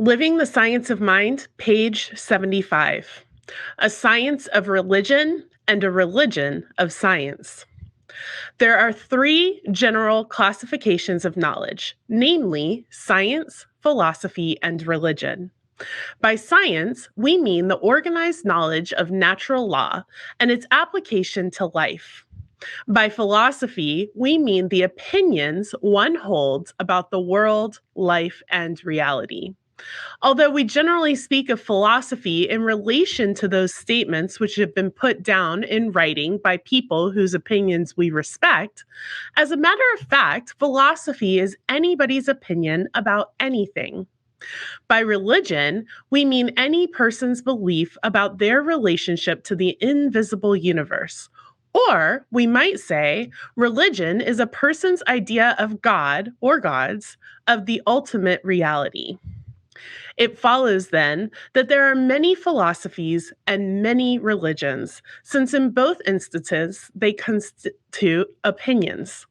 Living the Science of Mind, page 75. A Science of Religion and a Religion of Science. There are three general classifications of knowledge, namely science, philosophy, and religion. By science, we mean the organized knowledge of natural law and its application to life. By philosophy, we mean the opinions one holds about the world, life, and reality. Although we generally speak of philosophy in relation to those statements which have been put down in writing by people whose opinions we respect, as a matter of fact, philosophy is anybody's opinion about anything. By religion, we mean any person's belief about their relationship to the invisible universe. Or we might say religion is a person's idea of God or gods, of the ultimate reality. It follows then that there are many philosophies and many religions, since in both instances they constitute opinions.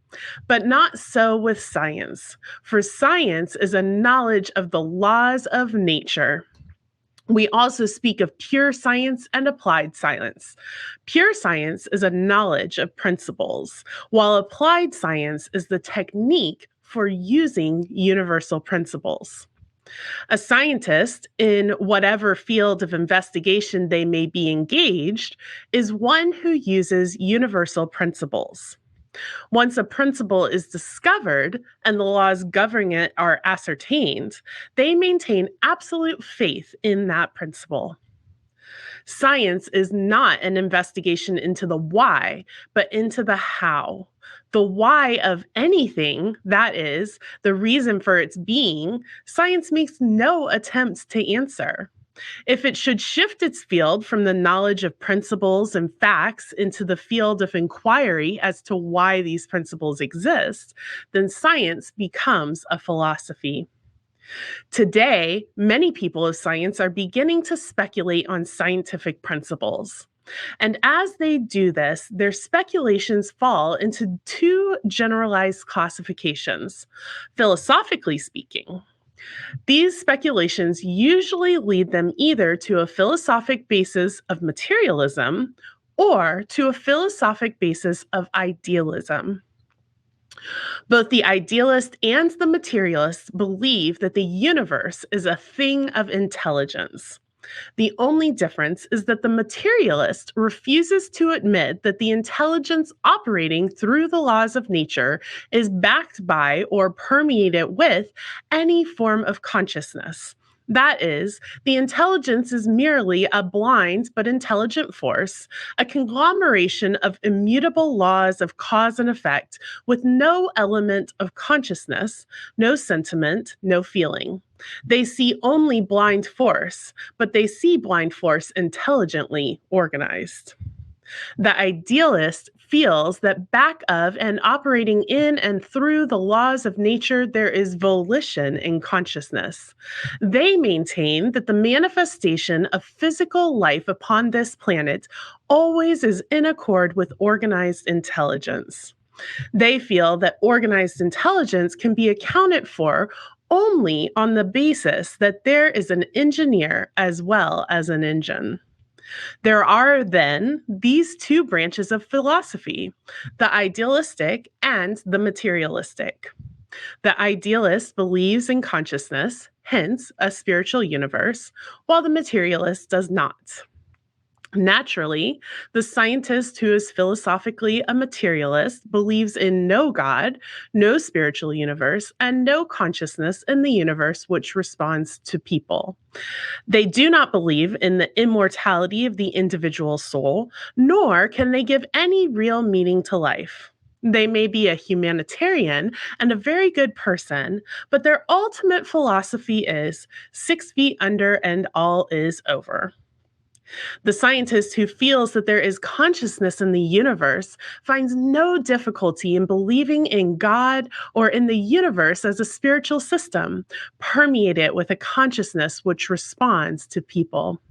But not so with science, for science is a knowledge of the laws of nature. We also speak of pure science and applied science. Pure science is a knowledge of principles, while applied science is the technique for using universal principles. A scientist, in whatever field of investigation they may be engaged, is one who uses universal principles. Once a principle is discovered and the laws governing it are ascertained, they maintain absolute faith in that principle. Science is not an investigation into the why, but into the how. The why of anything, that is, the reason for its being, science makes no attempt to answer. If it should shift its field from the knowledge of principles and facts into the field of inquiry as to why these principles exist, then science becomes a philosophy. Today, many people of science are beginning to speculate on scientific principles. And as they do this, their speculations fall into two generalized classifications. Philosophically speaking, these speculations usually lead them either to a philosophic basis of materialism or to a philosophic basis of idealism. Both the idealist and the materialist believe that the universe is a thing of intelligence. The only difference is that the materialist refuses to admit that the intelligence operating through the laws of nature is backed by or permeated with any form of consciousness. That is, the intelligence is merely a blind but intelligent force, a conglomeration of immutable laws of cause and effect with no element of consciousness, no sentiment, no feeling. They see only blind force, but they see blind force intelligently organized. The idealist feels that back of and operating in and through the laws of nature, there is volition in consciousness. They maintain that the manifestation of physical life upon this planet always is in accord with organized intelligence. They feel that organized intelligence can be accounted for only on the basis that there is an engineer as well as an engine. There are then these two branches of philosophy, the idealistic and the materialistic. The idealist believes in consciousness, hence a spiritual universe, while the materialist does not. Naturally, the scientist who is philosophically a materialist believes in no God, no spiritual universe, and no consciousness in the universe which responds to people. They do not believe in the immortality of the individual soul, nor can they give any real meaning to life. They may be a humanitarian and a very good person, but their ultimate philosophy is 6 feet under and all is over. The scientist who feels that there is consciousness in the universe finds no difficulty in believing in God or in the universe as a spiritual system, permeated with a consciousness which responds to people.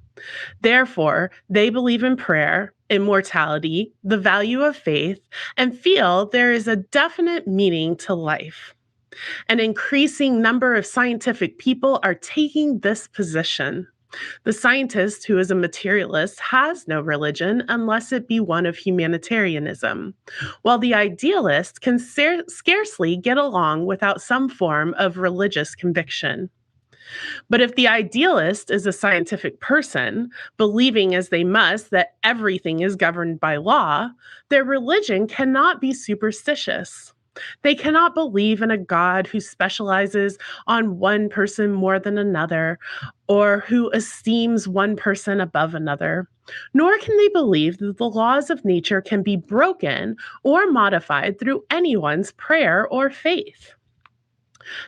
Therefore, they believe in prayer, immortality, the value of faith, and feel there is a definite meaning to life. An increasing number of scientific people are taking this position. The scientist who is a materialist has no religion unless it be one of humanitarianism, while the idealist can scarcely get along without some form of religious conviction. But if the idealist is a scientific person, believing as they must that everything is governed by law, their religion cannot be superstitious. They cannot believe in a God who specializes on one person more than another, or who esteems one person above another. Nor can they believe that the laws of nature can be broken or modified through anyone's prayer or faith.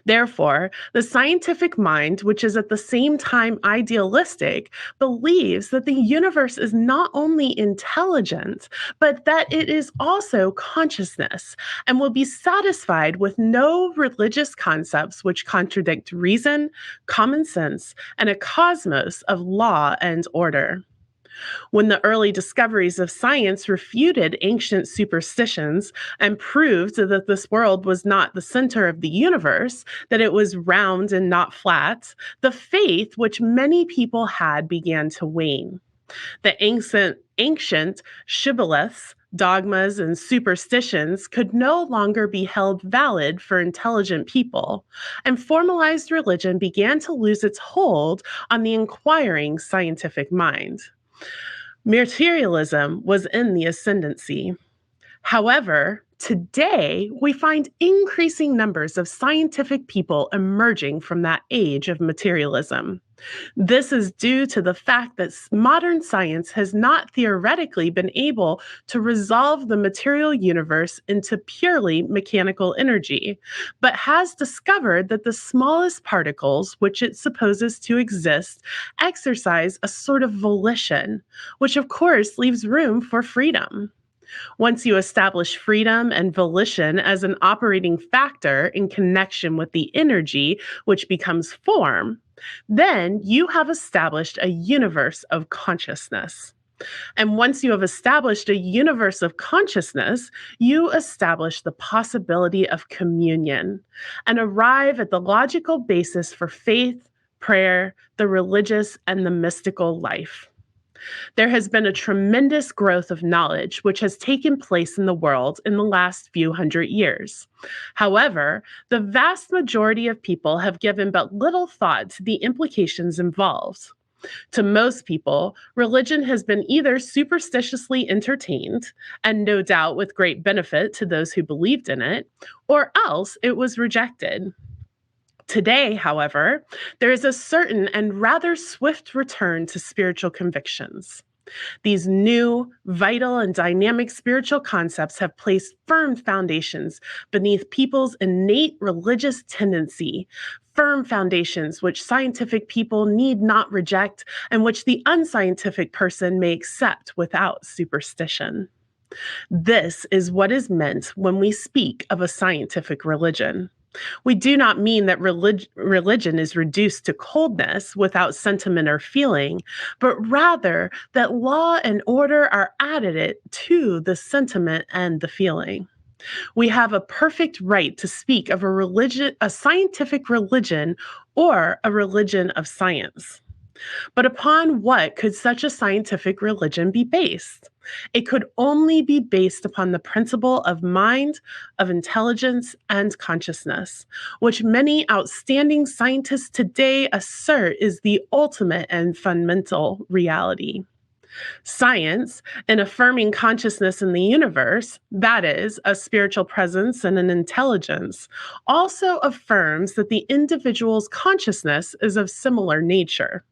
Therefore, the scientific mind, which is at the same time idealistic, believes that the universe is not only intelligent, but that it is also consciousness, and will be satisfied with no religious concepts which contradict reason, common sense, and a cosmos of law and order. When the early discoveries of science refuted ancient superstitions and proved that this world was not the center of the universe, that it was round and not flat, the faith which many people had began to wane. The ancient shibboleths, dogmas, and superstitions could no longer be held valid for intelligent people, and formalized religion began to lose its hold on the inquiring scientific mind. Materialism was in the ascendancy. However, today we find increasing numbers of scientific people emerging from that age of materialism. This is due to the fact that modern science has not theoretically been able to resolve the material universe into purely mechanical energy, but has discovered that the smallest particles, which it supposes to exist, exercise a sort of volition, which of course leaves room for freedom. Once you establish freedom and volition as an operating factor in connection with the energy which becomes form, then you have established a universe of consciousness. And once you have established a universe of consciousness, you establish the possibility of communion and arrive at the logical basis for faith, prayer, the religious, and the mystical life. There has been a tremendous growth of knowledge which has taken place in the world in the last few hundred years. However, the vast majority of people have given but little thought to the implications involved. To most people, religion has been either superstitiously entertained, and no doubt with great benefit to those who believed in it, or else it was rejected. Today, however, there is a certain and rather swift return to spiritual convictions. These new, vital, and dynamic spiritual concepts have placed firm foundations beneath people's innate religious tendency, firm foundations which scientific people need not reject and which the unscientific person may accept without superstition. This is what is meant when we speak of a scientific religion. We do not mean that religion is reduced to coldness without sentiment or feeling, but rather that law and order are added to the sentiment and the feeling. We have a perfect right to speak of a scientific religion, or a religion of science. But upon what could such a scientific religion be based? It could only be based upon the principle of mind, of intelligence, and consciousness, which many outstanding scientists today assert is the ultimate and fundamental reality. Science, in affirming consciousness in the universe, that is, a spiritual presence and an intelligence, also affirms that the individual's consciousness is of similar nature.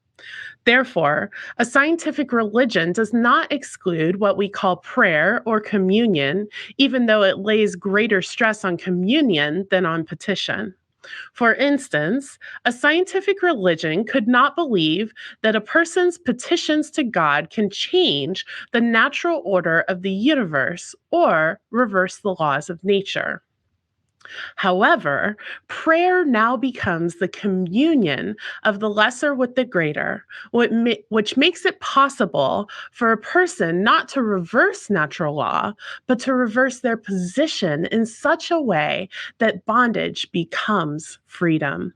Therefore, a scientific religion does not exclude what we call prayer or communion, even though it lays greater stress on communion than on petition. For instance, a scientific religion could not believe that a person's petitions to God can change the natural order of the universe or reverse the laws of nature. However, prayer now becomes the communion of the lesser with the greater, which makes it possible for a person not to reverse natural law, but to reverse their position in such a way that bondage becomes freedom.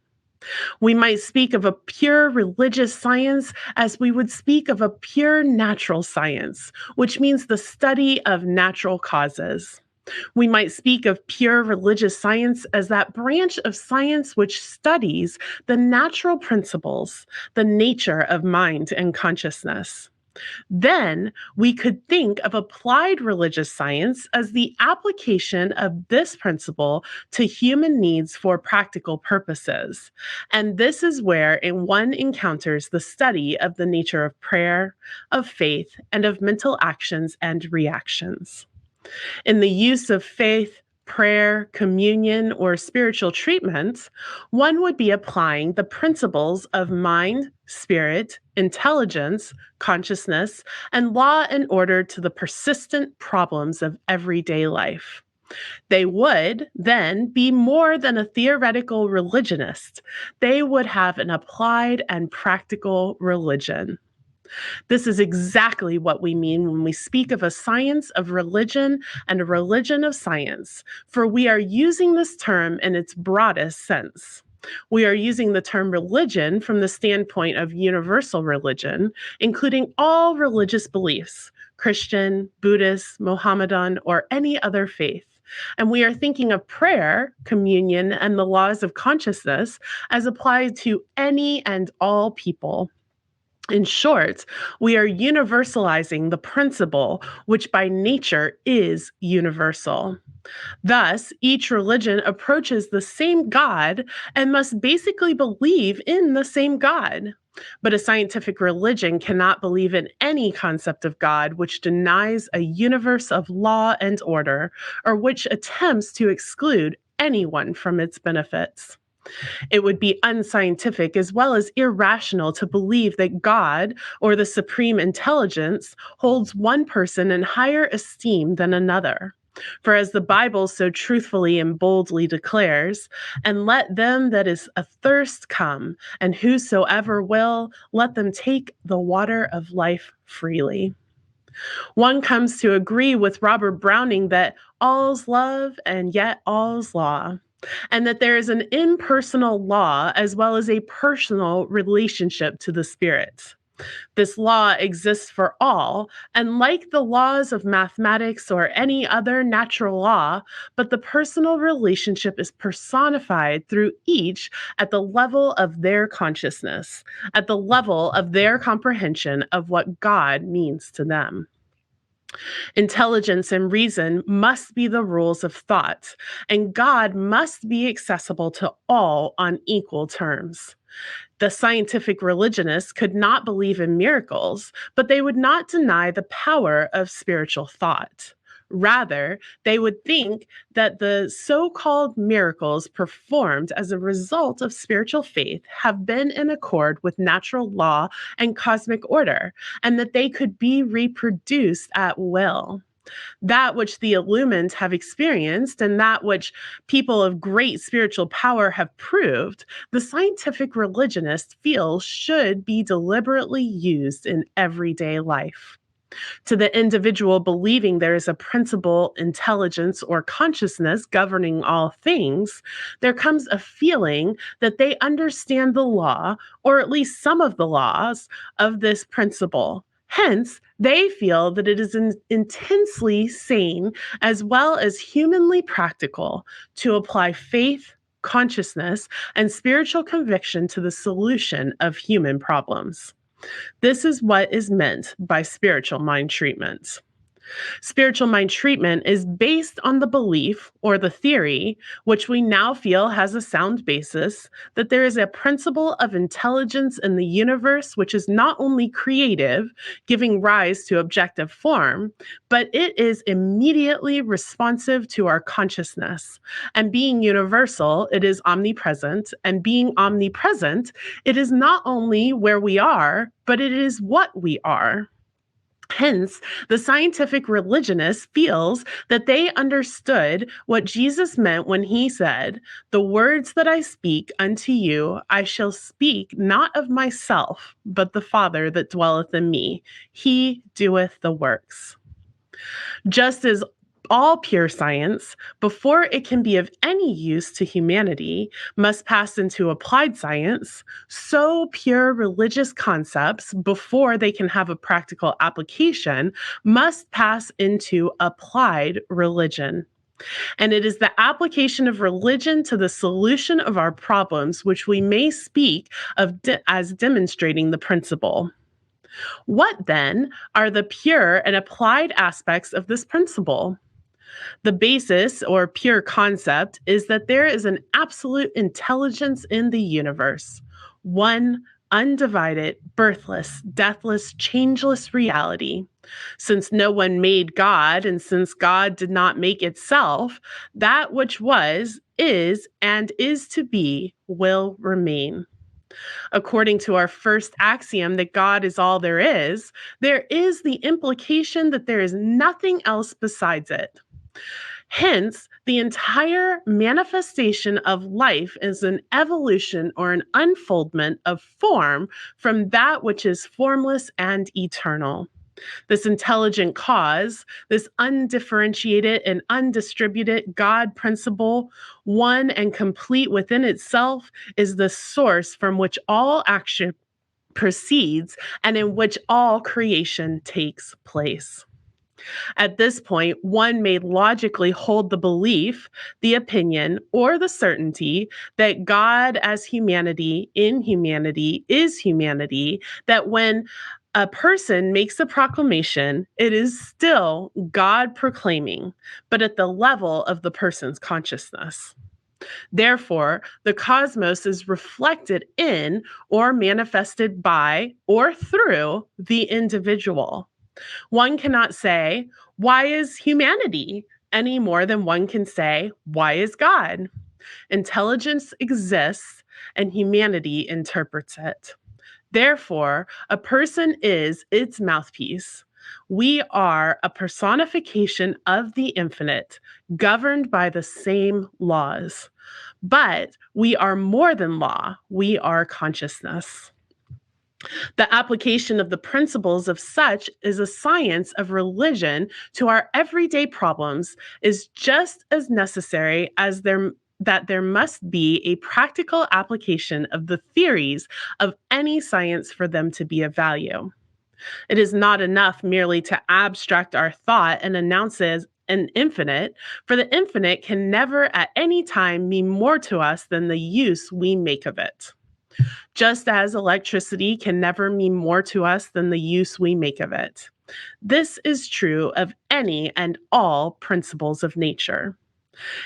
We might speak of a pure religious science as we would speak of a pure natural science, which means the study of natural causes. We might speak of pure religious science as that branch of science which studies the natural principles, the nature of mind and consciousness. Then we could think of applied religious science as the application of this principle to human needs for practical purposes. And this is where one encounters the study of the nature of prayer, of faith, and of mental actions and reactions. In the use of faith, prayer, communion, or spiritual treatments, one would be applying the principles of mind, spirit, intelligence, consciousness, and law and order to the persistent problems of everyday life. They would then be more than a theoretical religionist. They would have an applied and practical religion. This is exactly what we mean when we speak of a science of religion and a religion of science, for we are using this term in its broadest sense. We are using the term religion from the standpoint of universal religion, including all religious beliefs, Christian, Buddhist, Mohammedan, or any other faith. And we are thinking of prayer, communion, and the laws of consciousness as applied to any and all people. In short, we are universalizing the principle which by nature is universal. Thus, each religion approaches the same God and must basically believe in the same God. But a scientific religion cannot believe in any concept of God which denies a universe of law and order, or which attempts to exclude anyone from its benefits. It would be unscientific as well as irrational to believe that God or the supreme intelligence holds one person in higher esteem than another. For as the Bible so truthfully and boldly declares, and let them that is athirst come, and whosoever will, let them take the water of life freely. One comes to agree with Robert Browning that all's love and yet all's law, and that there is an impersonal law as well as a personal relationship to the spirit. This law exists for all, and like the laws of mathematics or any other natural law, but the personal relationship is personified through each at the level of their consciousness, at the level of their comprehension of what God means to them. Intelligence and reason must be the rules of thought, and God must be accessible to all on equal terms. The scientific religionists could not believe in miracles, but they would not deny the power of spiritual thought. Rather, they would think that the so-called miracles performed as a result of spiritual faith have been in accord with natural law and cosmic order, and that they could be reproduced at will. That which the illumined have experienced and that which people of great spiritual power have proved, the scientific religionist feels should be deliberately used in everyday life. To the individual believing there is a principle, intelligence, or consciousness governing all things, there comes a feeling that they understand the law, or at least some of the laws, of this principle. Hence, they feel that it is intensely sane as well as humanly practical to apply faith, consciousness, and spiritual conviction to the solution of human problems. This is what is meant by spiritual mind treatment. Spiritual mind treatment is based on the belief or the theory, which we now feel has a sound basis, that there is a principle of intelligence in the universe which is not only creative, giving rise to objective form, but it is immediately responsive to our consciousness. And being universal, it is omnipresent. And being omnipresent, it is not only where we are, but it is what we are. Hence, the scientific religionist feels that they understood what Jesus meant when he said, "The words that I speak unto you, I shall speak not of myself, but the Father that dwelleth in me. He doeth the works." Just as all pure science, before it can be of any use to humanity, must pass into applied science, so pure religious concepts, before they can have a practical application, must pass into applied religion. And it is the application of religion to the solution of our problems which we may speak of as demonstrating the principle. What then are the pure and applied aspects of this principle? The basis or pure concept is that there is an absolute intelligence in the universe, one undivided, birthless, deathless, changeless reality. Since no one made God, and since God did not make itself, that which was, is, and is to be will remain. According to our first axiom that God is all there is the implication that there is nothing else besides it. Hence, the entire manifestation of life is an evolution or an unfoldment of form from that which is formless and eternal. This intelligent cause, this undifferentiated and undistributed God principle, one and complete within itself, is the source from which all action proceeds and in which all creation takes place. At this point, one may logically hold the belief, the opinion, or the certainty that God as humanity in humanity is humanity, that when a person makes a proclamation, it is still God proclaiming, but at the level of the person's consciousness. Therefore, the cosmos is reflected in or manifested by or through the individual. One cannot say, "Why is humanity?" any more than one can say, "Why is God?" Intelligence exists and humanity interprets it. Therefore, a person is its mouthpiece. We are a personification of the infinite, governed by the same laws. But we are more than law, we are consciousness. The application of the principles of such is a science of religion to our everyday problems is just as necessary as there must be a practical application of the theories of any science for them to be of value. It is not enough merely to abstract our thought and announce it as an infinite, for the infinite can never at any time mean more to us than the use we make of it. Just as electricity can never mean more to us than the use we make of it. This is true of any and all principles of nature.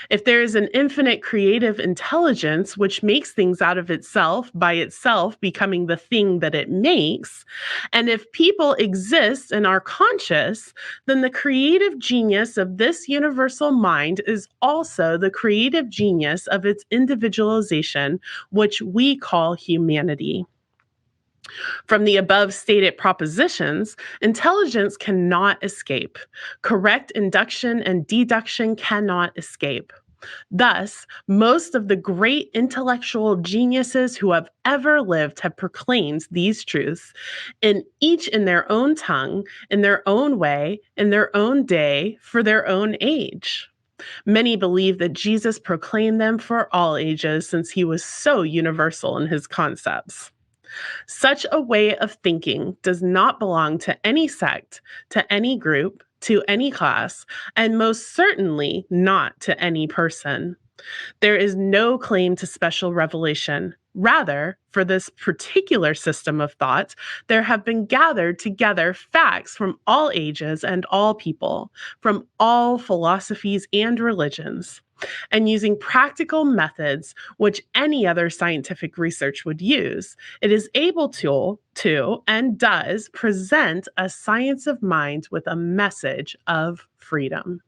If there is an infinite creative intelligence which makes things out of itself, by itself becoming the thing that it makes, and if people exist and are conscious, then the creative genius of this universal mind is also the creative genius of its individualization, which we call humanity. From the above stated propositions, intelligence cannot escape. Correct induction and deduction cannot escape. Thus, most of the great intellectual geniuses who have ever lived have proclaimed these truths, each in their own tongue, in their own way, in their own day, for their own age. Many believe that Jesus proclaimed them for all ages since he was so universal in his concepts. Such a way of thinking does not belong to any sect, to any group, to any class, and most certainly not to any person. There is no claim to special revelation. Rather, for this particular system of thought, there have been gathered together facts from all ages and all people, from all philosophies and religions. And using practical methods, which any other scientific research would use, it is able to and does present a science of mind with a message of freedom.